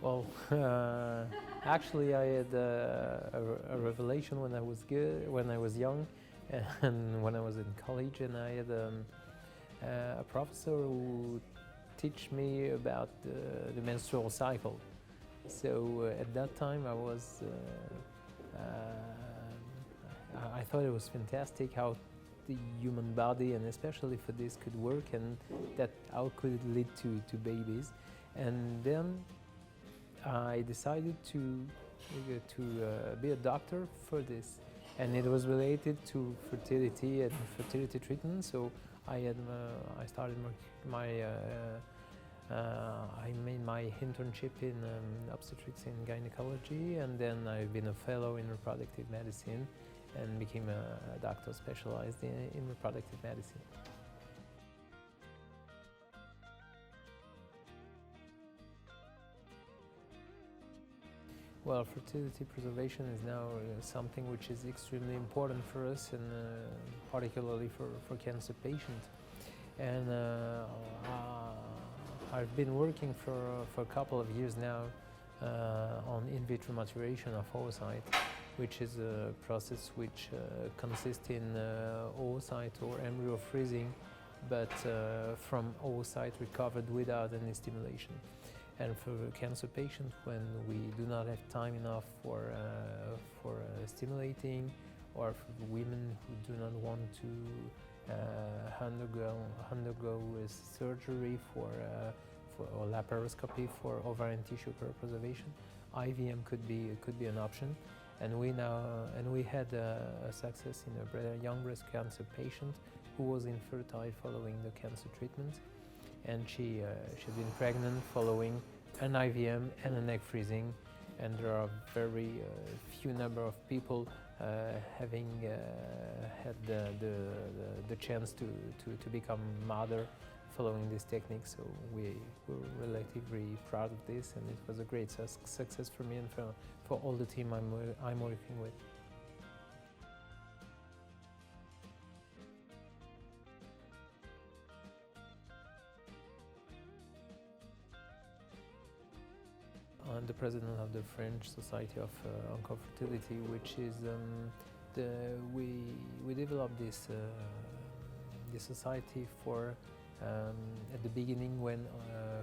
Well, actually, I had a revelation when I was young, and when I was in college, and I had a professor who teach me about the menstrual cycle. So at that time, I thought it was fantastic how the human body, and especially for this, could work, and that how could it lead to babies. And then I decided to be a doctor for this, and it was related to fertility and fertility treatment. So I made my internship in obstetrics and gynecology, and then I've been a fellow in reproductive medicine and became a doctor specialized in reproductive medicine. Well, fertility preservation is now something which is extremely important for us, and particularly for cancer patients. And I've been working for a couple of years now on in vitro maturation of oocyte, which is a process which consists in oocyte or embryo freezing, but from oocyte recovered without any stimulation. And for cancer patients, when we do not have time enough for stimulating, or for women who do not want to undergo surgery or laparoscopy for ovarian tissue preservation, IVM could be an option. And we had a success in a young breast cancer patient who was infertile following the cancer treatment, and she'd been pregnant following an IVM and an egg freezing, and there are very few number of people having had the chance to become mother following this technique. So we were relatively proud of this, and it was a great success for me and for all the team I'm working with. I'm the president of the French Society of Fertility, which is we developed this society for at the beginning when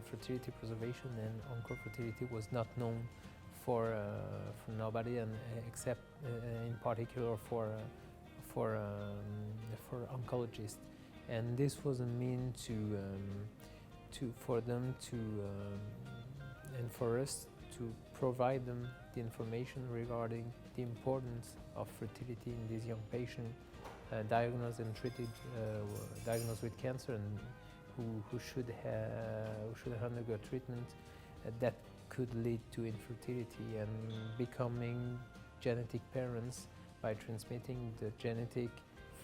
fertility preservation and oncofertility was not known for nobody, and except in particular for oncologists, and this was a means for them and for us to provide them the information regarding the importance of fertility in these young patients diagnosed and treated, diagnosed with cancer, and who should undergo treatment that could lead to infertility and becoming genetic parents by transmitting the genetic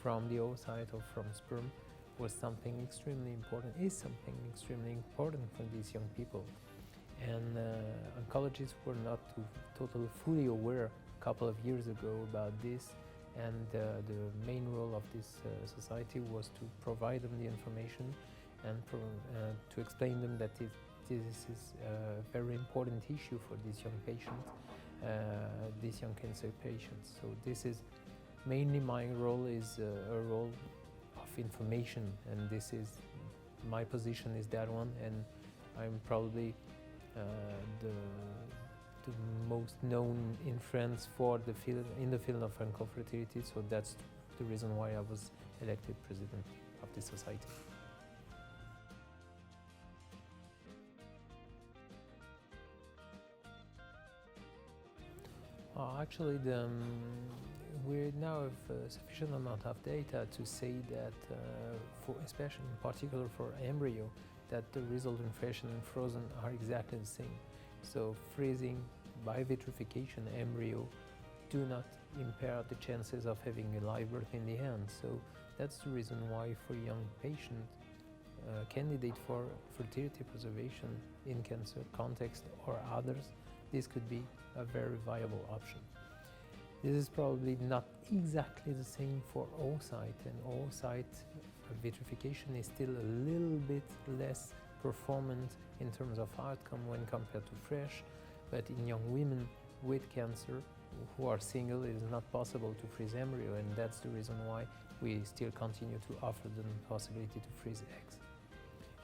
from the oocyte or from sperm was something extremely important, is something extremely important for these young people. And oncologists were not totally fully aware a couple of years ago about this, and the main role of this society was to provide them the information and to explain them that this is a very important issue for these young patients, these young cancer patients. So this is mainly my role, is a role of information, and this is my position is that one, and I'm probably the most known in France for the field of oncofertility, so that's the reason why I was elected president of the society. Actually, we now have a sufficient amount of data to say that, especially in particular for embryo, that the resultant fresh and frozen are exactly the same. So freezing by vitrification embryo do not impair the chances of having a live birth in the end. So that's the reason why for young patients, candidate for fertility preservation in cancer context or others, this could be a very viable option. This is probably not exactly the same for oocyte, and oocyte vitrification is still a little bit less performant in terms of outcome when compared to fresh, but in young women with cancer who are single, it is not possible to freeze embryo, and that's the reason why we still continue to offer them the possibility to freeze eggs.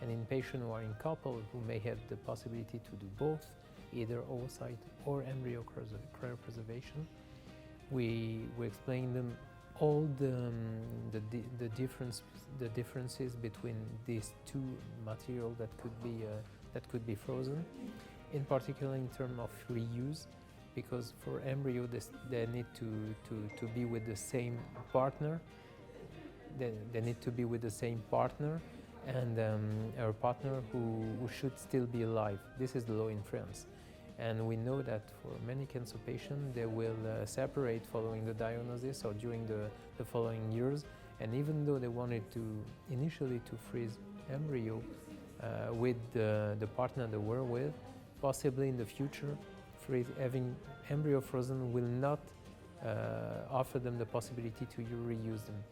And in patients who are in couple who may have the possibility to do both, either oocyte or embryo cryopreservation, we explain them all the differences between these two materials that could be frozen, in particular in terms of reuse, because for embryo they need to be with the same partner. They need to be with the same partner, and our partner who should still be alive. This is the law in France. And we know that for many cancer patients, they will separate following the diagnosis or during the following years. And even though they wanted to initially to freeze embryo with the partner they were with, possibly in the future, having embryo frozen will not offer them the possibility to reuse them.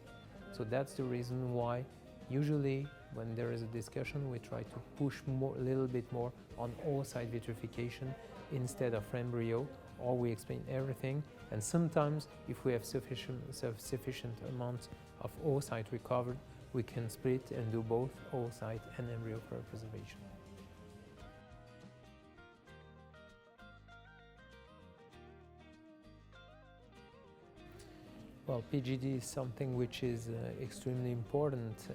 So that's the reason why usually when there is a discussion, we try to push a little bit more on oocyte vitrification instead of embryo, or we explain everything. And sometimes, if we have sufficient amount of oocyte recovered, we can split and do both oocyte and embryo cryopreservation. Well, PGD is something which is extremely important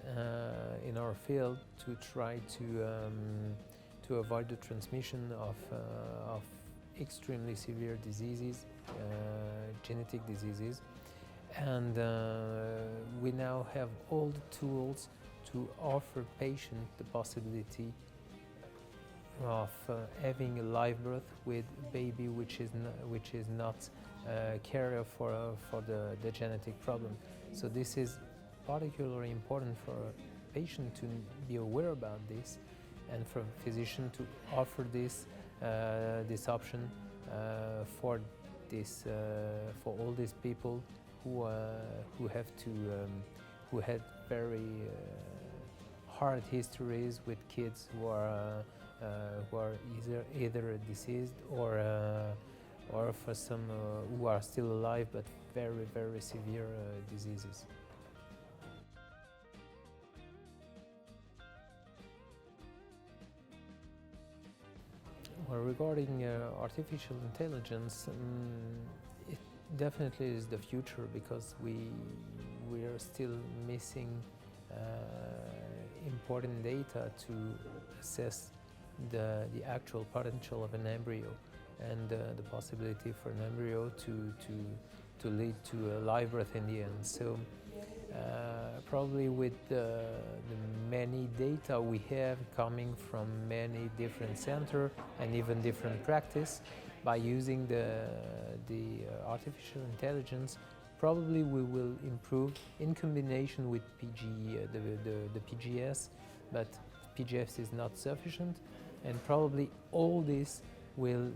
in our field to try to avoid the transmission of extremely severe diseases, genetic diseases. And we now have all the tools to offer patients the possibility of having a live birth with a baby which is not carrier for the genetic problem. So this is particularly important for a patient to be aware about this, and for a physician to offer this option for all these people who had very hard histories with kids who are either deceased or for some who are still alive but very, very severe diseases. Well, regarding artificial intelligence, it definitely is the future, because we are still missing important data to assess the actual potential of an embryo and the possibility for an embryo to lead to a live birth in the end. So probably with the many data we have coming from many different centers and even different practice, by using the artificial intelligence, probably we will improve in combination with the PGS, but PGS is not sufficient, and probably all this will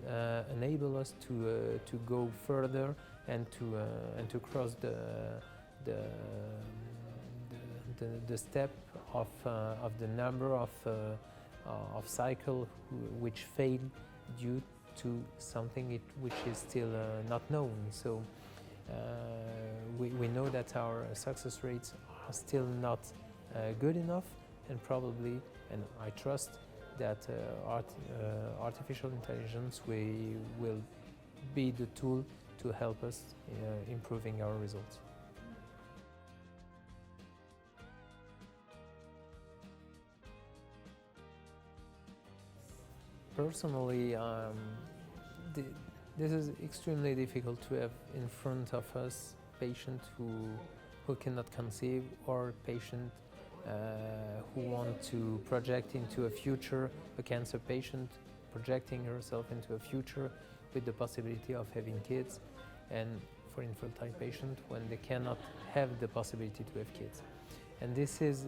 enable us to go further and to cross the step of the number of cycles which fail due to something which is still not known. So we know that our success rates are still not good enough, and probably, and I trust that artificial intelligence will be the tool to help us improving our results. Personally, this is extremely difficult to have in front of us patients who cannot conceive, or patients who want to project into a future, a cancer patient projecting herself into a future with the possibility of having kids, and for infertile patients when they cannot have the possibility to have kids. And this is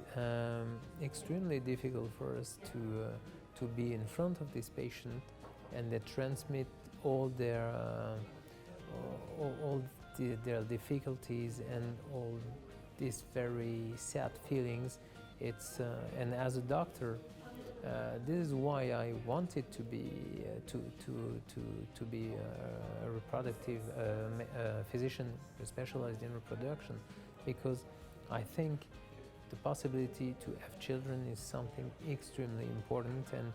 extremely difficult for us to be in front of this patient, and they transmit all their difficulties and all these very sad feelings. And as a doctor, This is why I wanted to be to be a reproductive physician specialized in reproduction, because I think the possibility to have children is something extremely important. And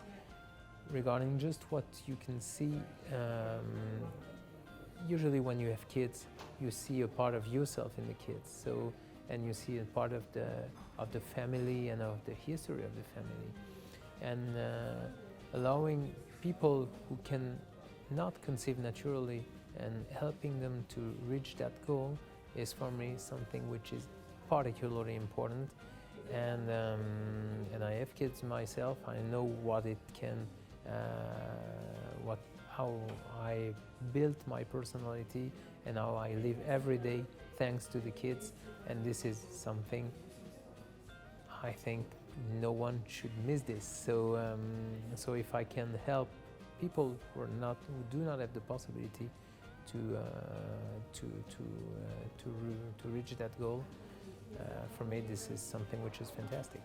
regarding just what you can see, usually when you have kids, you see a part of yourself in the kids. So, and you see a part of the family and of the history of the family. And allowing people who can not conceive naturally and helping them to reach that goal is for me something which is particularly important. And I have kids myself. I know what it can, how I built my personality and how I live every day thanks to the kids. And this is something I think no one should miss this. So, so if I can help people who do not have the possibility to reach that goal, for me this is something which is fantastic.